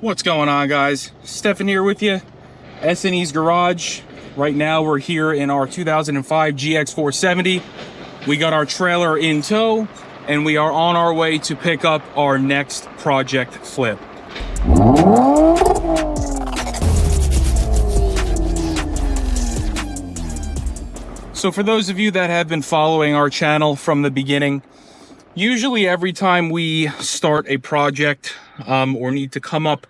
What's going on, guys? Stefan here with you, S&E's Garage. Right now we're here in our 2005 GX470. We got our trailer in tow and we are on our way to pick up our next project flip. So for those of you that have been following our channel from the beginning, usually every time we start a project or need to come up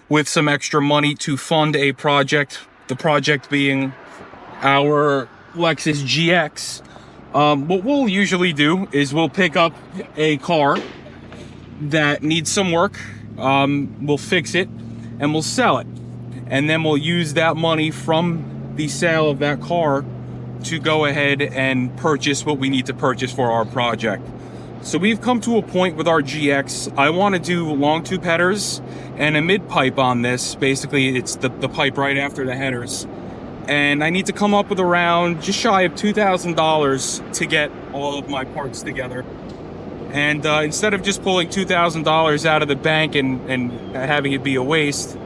with some extra money to fund a project, the project being our Lexus GX, what we'll usually do is we'll pick up a car that needs some work, we'll fix it, and we'll sell it. And then we'll use that money from the sale of that car to go ahead and purchase what we need to purchase for our project. So we've come to a point with our GX. I want to do long tube headers and a mid pipe on this. Basically, it's the pipe right after the headers. And I need to come up with around just shy of $2,000 to get all of my parts together. And instead of just pulling $2,000 out of the bank and having it be a waste,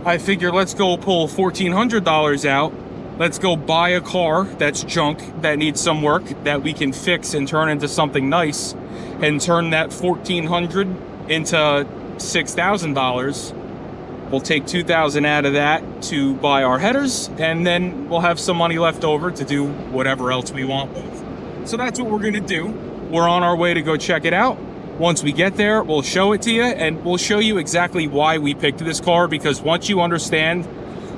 I figure let's go pull $1,400 out. Let's go buy a car that's junk, that needs some work, that we can fix and turn into something nice, and turn that $1,400 into $6,000. We'll take $2,000 out of that to buy our headers, and then we'll have some money left over to do whatever else we want with. So that's what we're gonna do. We're on our way to go check it out. Once we get there, we'll show it to you, and we'll show you exactly why we picked this car, because once you understand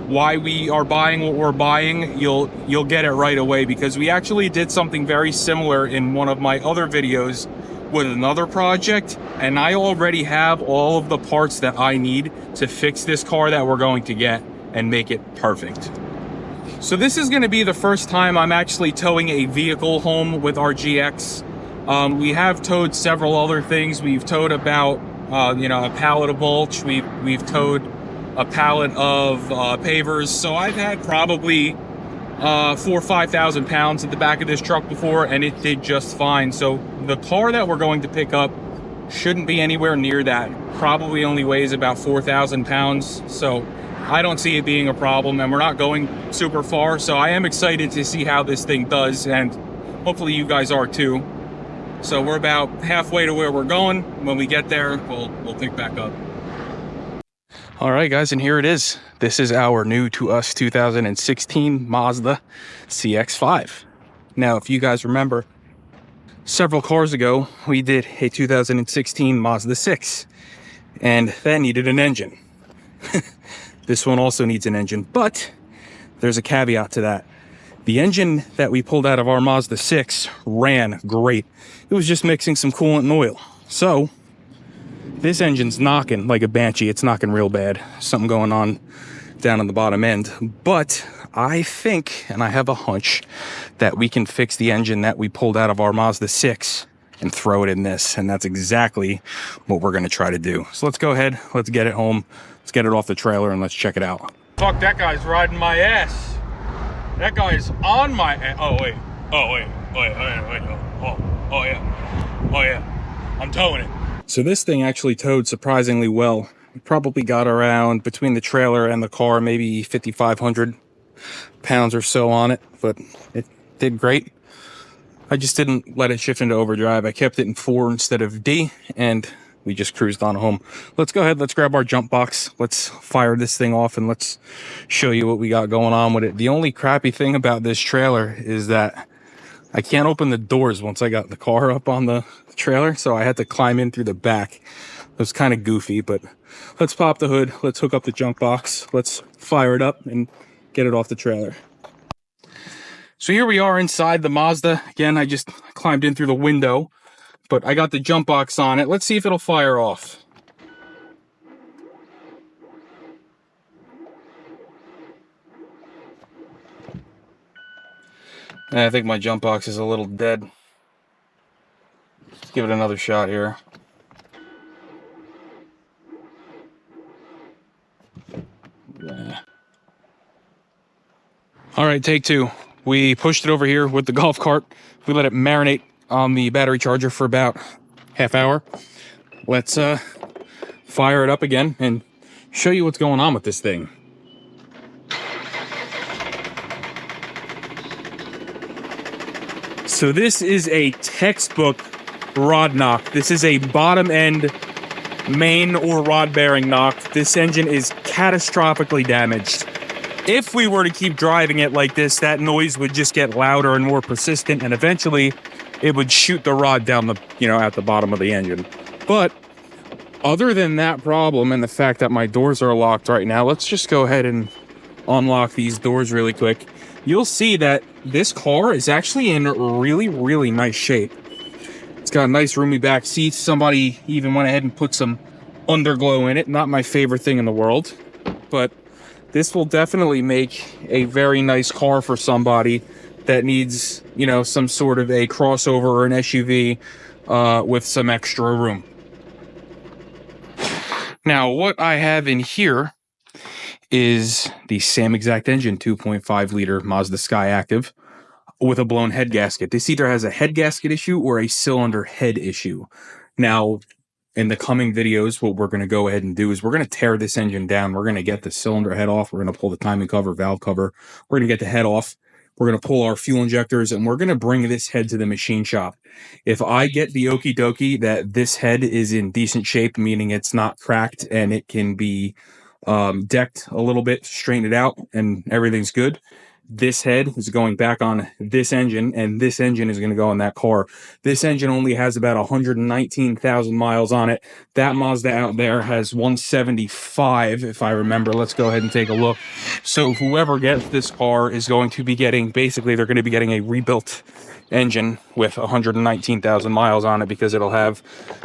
why we are buying what we're buying, you'll get it right away, because we actually did something very similar in one of my other videos with another project, and I already have all of the parts that I need to fix this car that we're going to get and make it perfect. So this is going to be the first time I'm actually towing a vehicle home with our GX. We have towed several other things. We've towed about a pallet of mulch. We've towed a pallet of pavers. So I've had probably 4,000 or 5,000 pounds at the back of this truck before, and it did just fine. So the car that we're going to pick up shouldn't be anywhere near that. Probably only weighs about 4,000 pounds. So I don't see it being a problem, and we're not going super far. So I am excited to see how this thing does, and hopefully you guys are too. So we're about halfway to where we're going. When we get there, we'll pick back up. All right, guys, and here it is. This is our new to us 2016 Mazda CX5. Now, if you guys remember, several cars ago, we did a 2016 Mazda 6, and that needed an engine. This one also needs an engine, but there's a caveat to that. The engine that we pulled out of our Mazda 6 ran great. It was just mixing some coolant and oil. So this engine's knocking like a banshee. It's knocking real bad. Something going on down on the bottom end. But I think, and I have a hunch, that we can fix the engine that we pulled out of our Mazda 6 and throw it in this. And that's exactly what we're going to try to do. So let's go ahead. Let's get it home. Let's get it off the trailer and let's check it out. Fuck, that guy's riding my ass. That guy's on my ass. Oh, wait. Oh, wait. Wait. Oh, yeah. Oh, yeah. I'm towing it. So this thing actually towed surprisingly well. We probably got around, between the trailer and the car, maybe 5,500 pounds or so on it, but it did great. I just didn't let it shift into overdrive. I kept it in 4 instead of D, and we just cruised on home. Let's go ahead, let's grab our jump box. Let's fire this thing off and let's show you what we got going on with it. The only crappy thing about this trailer is that I can't open the doors once I got the car up on the trailer, so I had to climb in through the back. It was kind of goofy, but let's pop the hood, let's hook up the jump box, let's fire it up and get it off the trailer. So here we are inside the Mazda. Again, I just climbed in through the window, but I got the jump box on it. Let's see if it'll fire off. I think my jump box is a little dead. Let's give it another shot here. Yeah. All right, take two. We pushed it over here with the golf cart. We let it marinate on the battery charger for about half hour. Let's fire it up again and show you what's going on with this thing. So this is a textbook rod knock. This is a bottom end main or rod bearing knock. This engine is catastrophically damaged. If we were to keep driving it like this, that noise would just get louder and more persistent, and eventually it would shoot the rod down the, at the bottom of the engine. But other than that problem and the fact that my doors are locked right now, let's just go ahead and unlock these doors really quick. You'll see that this car is actually in really, really nice shape. It's got nice roomy back seats. Somebody even went ahead and put some underglow in it. Not my favorite thing in the world, but this will definitely make a very nice car for somebody that needs, some sort of a crossover or an SUV with some extra room. Now, what I have in here is the same exact engine, 2.5 liter Mazda Skyactiv with a blown head gasket. This either has a head gasket issue or a cylinder head issue. Now, in the coming videos, what we're going to go ahead and do is we're going to tear this engine down. We're going to get the cylinder head off. We're going to pull the timing cover, valve cover. We're going to get the head off. We're going to pull our fuel injectors, and we're going to bring this head to the machine shop. If I get the okie dokie that this head is in decent shape, meaning it's not cracked and it can be decked a little bit, straighten it out, and everything's good, this head is going back on this engine, and this engine is going to go in that car. This engine only has about 119,000 miles on it. That Mazda out there has 175, if I remember. Let's go ahead and take a look. So whoever gets this car is going to be getting, basically, they're going to be getting a rebuilt engine with 119,000 miles on it, because it'll have,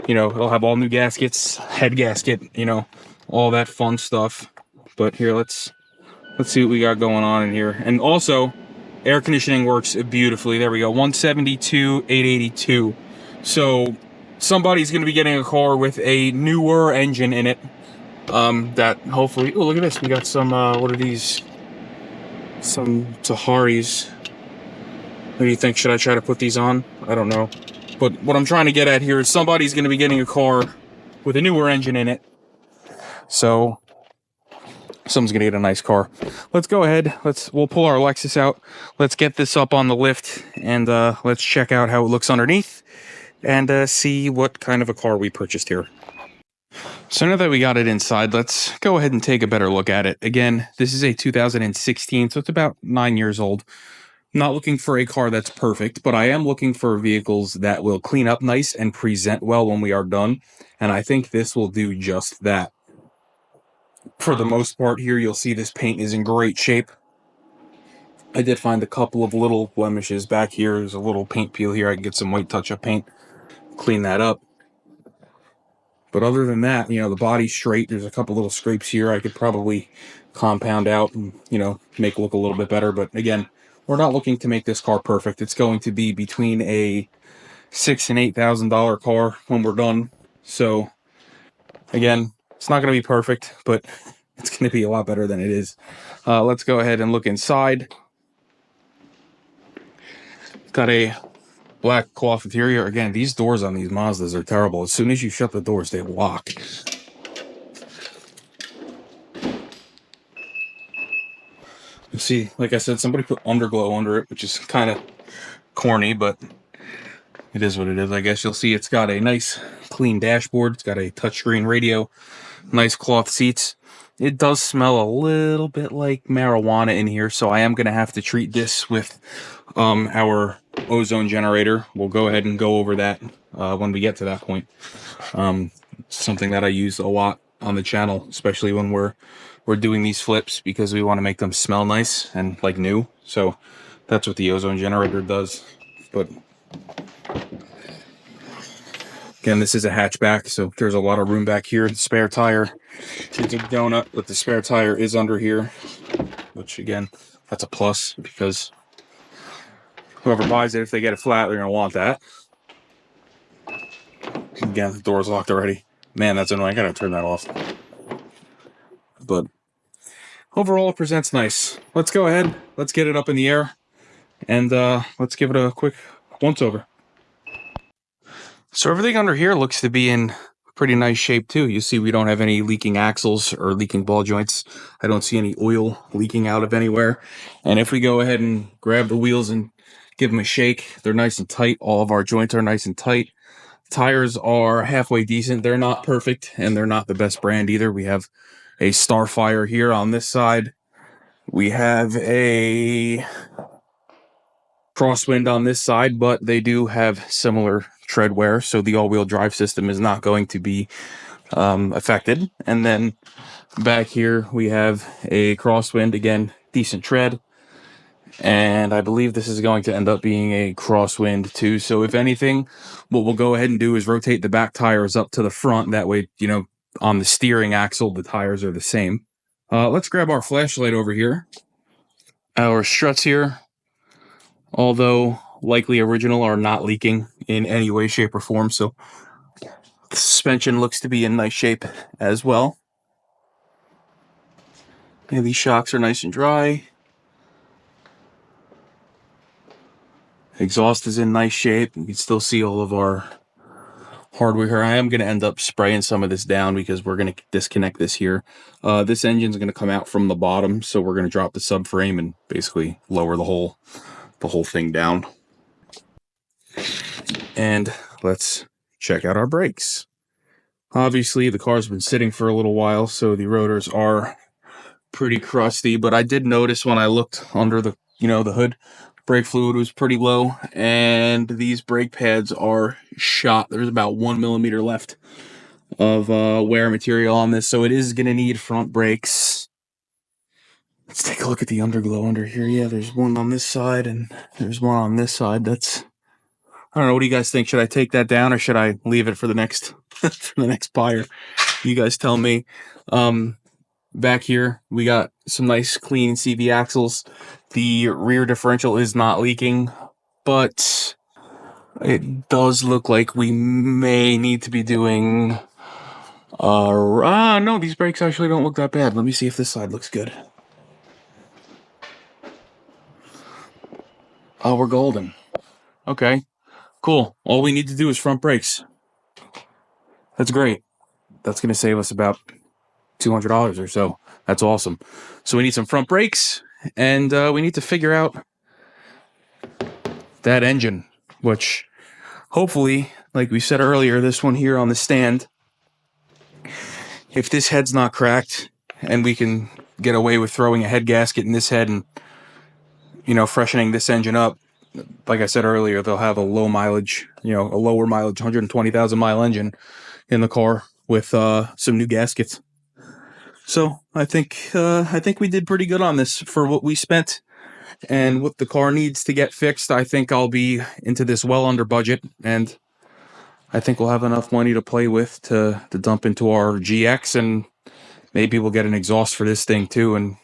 it'll have all new gaskets, head gasket, all that fun stuff. But here, let's see what we got going on in here. And also, air conditioning works beautifully. There we go, 172, 882. So somebody's going to be getting a car with a newer engine in it. That hopefully, oh, look at this. We got some, what are these? Some Taharis. What do you think? Should I try to put these on? I don't know. But what I'm trying to get at here is somebody's going to be getting a car with a newer engine in it. So someone's gonna get a nice car. Let's go ahead. We'll pull our Lexus out. Let's get this up on the lift, and let's check out how it looks underneath, and see what kind of a car we purchased here. So now that we got it inside, let's go ahead and take a better look at it. Again, this is a 2016, so it's about 9 years old. Not looking for a car that's perfect, but I am looking for vehicles that will clean up nice and present well when we are done, and I think this will do just that. For the most part here, you'll see this paint is in great shape. I did find a couple of little blemishes back here. There's a little paint peel here. I can get some white touch-up paint, clean that up. But other than that, the body's straight. There's a couple little scrapes here I could probably compound out and, make look a little bit better. But again, we're not looking to make this car perfect. It's going to be between a $6,000 and $8,000 car when we're done. So again, it's not going to be perfect, but it's going to be a lot better than it is. Let's go ahead and look inside. Got a black cloth interior. Again, these doors on these Mazdas are terrible. As soon as you shut the doors, they lock. You see, like I said, somebody put underglow under it, which is kind of corny, but it is what it is. I guess you'll see it's got a nice clean dashboard. It's got a touchscreen radio. Nice cloth seats. It does smell a little bit like marijuana in here, so I am going to have to treat this with our ozone generator. We'll go ahead and go over that when we get to that point. Something that I use a lot on the channel, especially when we're doing these flips, because we want to make them smell nice and like new. So that's what the ozone generator does. But again, this is a hatchback, so there's a lot of room back here. The spare tire is a donut, but the spare tire is under here, which again, that's a plus, because whoever buys it, if they get it flat, they're going to want that. Again, the door's locked already. Man, that's annoying. I got to turn that off. But overall, it presents nice. Let's go ahead. Let's get it up in the air, and let's give it a quick once-over. So everything under here looks to be in pretty nice shape too. You see we don't have any leaking axles or leaking ball joints. I don't see any oil leaking out of anywhere. And if we go ahead and grab the wheels and give them a shake, they're nice and tight. All of our joints are nice and tight. Tires are halfway decent. They're not perfect, and they're not the best brand either. We have a Starfire here on this side. We have a Crosswind on this side, but they do have similar tread wear, so the all-wheel drive system is not going to be affected. And then back here we have a Crosswind, again, decent tread. And I believe this is going to end up being a Crosswind too. So if anything, what we'll go ahead and do is rotate the back tires up to the front. That way, you know, on the steering axle, the tires are the same. Let's grab our flashlight over here. Our struts here, although likely original, are not leaking in any way, shape, or form. So the suspension looks to be in nice shape as well. And these shocks are nice and dry. Exhaust is in nice shape. You can still see all of our hardware here. I am going to end up spraying some of this down because we're going to disconnect this here. This engine's going to come out from the bottom, so we're going to drop the subframe and basically lower the whole thing down. And let's check out our brakes. Obviously, the car's been sitting for a little while, so the rotors are pretty crusty, but I did notice when I looked under the hood, brake fluid was pretty low, and these brake pads are shot. There's about 1 millimeter left of wear material on this, so it is going to need front brakes. Let's take a look at the underglow under here. Yeah, there's one on this side, and there's one on this side. I don't know. What do you guys think? Should I take that down, or should I leave it for the next for the next buyer? You guys tell me. Back here, we got some nice clean CV axles. The rear differential is not leaking, but it does look like we may need to be doing... no, these brakes actually don't look that bad. Let me see if this side looks good. Oh, we're golden. Okay, cool. All we need to do is front brakes. That's great. That's going to save us about $200 or so. That's awesome. So we need some front brakes, and we need to figure out that engine, which hopefully, like we said earlier, this one here on the stand, if this head's not cracked and we can get away with throwing a head gasket in this head and, freshening this engine up, like I said earlier, they'll have a low mileage, a lower mileage, 120,000 mile engine in the car with some new gaskets. So I think we did pretty good on this for what we spent and what the car needs to get fixed. I think I'll be into this well under budget, and I think we'll have enough money to play with to dump into our GX, and maybe we'll get an exhaust for this thing too, and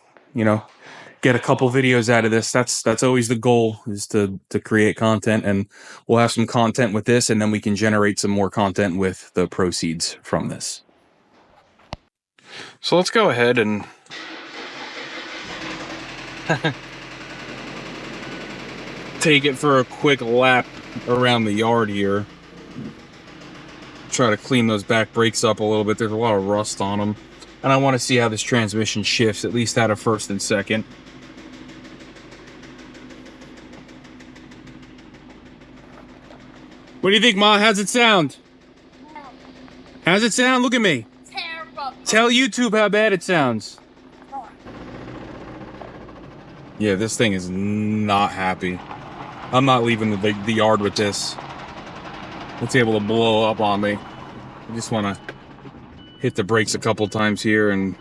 get a couple videos out of this. That's always the goal, is to create content, and we'll have some content with this, and then we can generate some more content with the proceeds from this. So let's go ahead and take it for a quick lap around the yard here. Try to clean those back brakes up a little bit. There's a lot of rust on them. And I want to see how this transmission shifts, at least out of first and second. What do you think, Ma? How's it sound? How's it sound? Look at me. Terrible. Tell YouTube how bad it sounds. Yeah, this thing is not happy. I'm not leaving the yard with this. It's able to blow up on me. I just want to hit the brakes a couple times here and...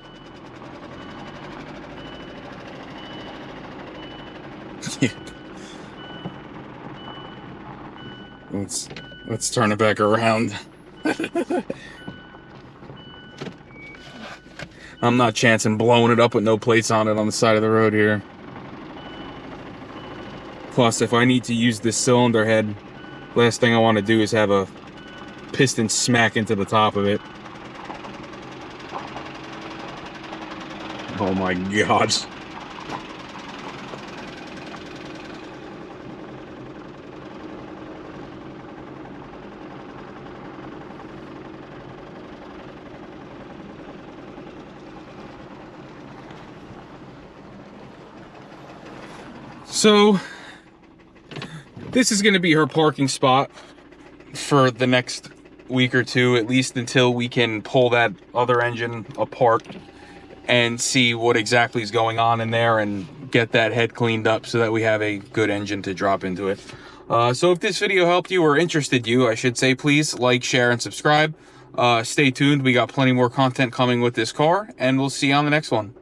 Let's turn it back around. I'm not chancing blowing it up with no plates on it on the side of the road here. Plus, if I need to use this cylinder head, last thing I want to do is have a piston smack into the top of it. Oh my God. So this is going to be her parking spot for the next week or two, at least until we can pull that other engine apart and see what exactly is going on in there and get that head cleaned up so that we have a good engine to drop into it. So if this video helped you or interested you, I should say, please like, share, and subscribe. Stay tuned. We got plenty more content coming with this car, and we'll see you on the next one.